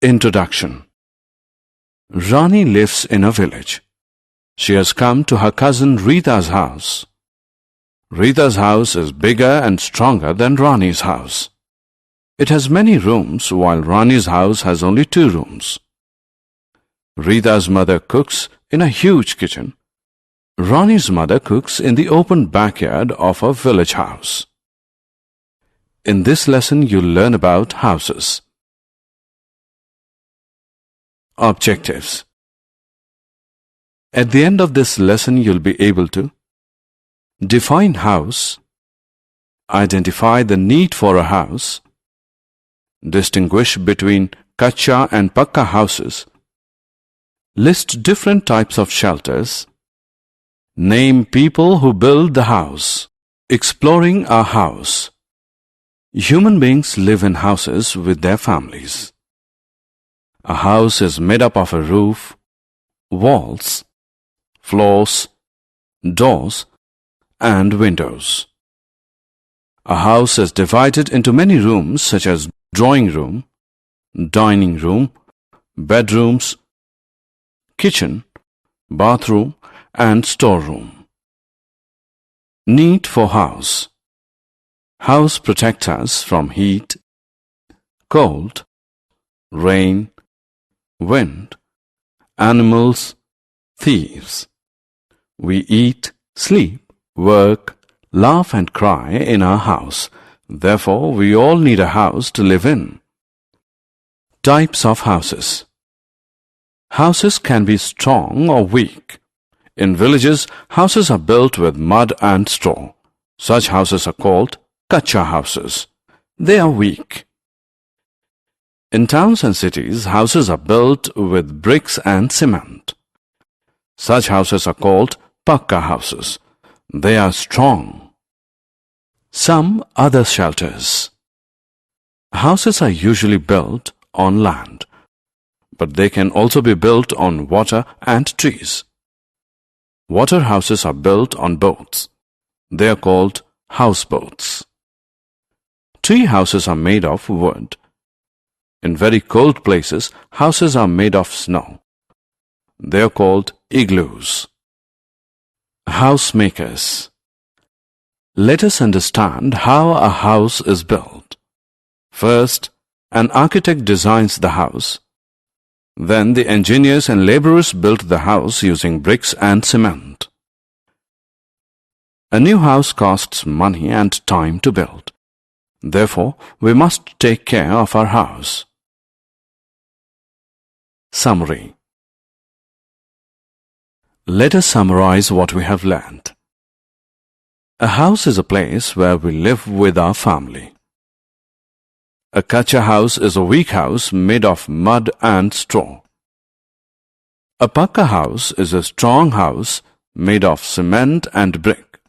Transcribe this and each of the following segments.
Introduction. Rani lives in a village. She has come to her cousin Rita's house. Rita's house is bigger and stronger than Rani's house. It has many rooms, while Rani's house has only 2 rooms. Rita's mother cooks in a huge kitchen. Rani's mother cooks in the open backyard of a village house. In this lesson, you'll learn about houses. Objectives. At the end of this lesson, you'll be able to define house, identify the need for a house, distinguish between kutcha and pucca houses, list different types of shelters, name people who build the house. Exploring a house. Human beings live in houses with their families. A house is made up of a roof, walls, floors, doors, and windows. A house is divided into many rooms such as drawing room, dining room, bedrooms, kitchen, bathroom, and storeroom. Need for house. House protects us from heat, cold, rain, wind, animals, thieves. We eat, sleep, work, laugh and cry in our house. Therefore, we all need a house to live in. Types of houses. Houses can be strong or weak. In villages, houses are built with mud and straw. Such houses are called kutcha houses. They are weak. In towns and cities, houses are built with bricks and cement. Such houses are called pucca houses. They are strong. Some other shelters. Houses are usually built on land, but they can also be built on water and trees. Water houses are built on boats. They are called houseboats. Tree houses are made of wood. In very cold places, houses are made of snow. They are called igloos. Housemakers. Let us understand how a house is built. First, an architect designs the house. Then the engineers and laborers built the house using bricks and cement. A new house costs money and time to build. Therefore, we must take care of our house. Summary. Let us summarize what we have learned. A house is a place where we live with our family. A kutcha house is a weak house made of mud and straw. A pucca house is a strong house made of cement and brick.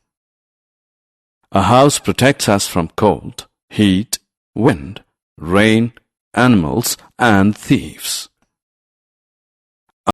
A house protects us from cold, heat, wind, rain, animals, and thieves.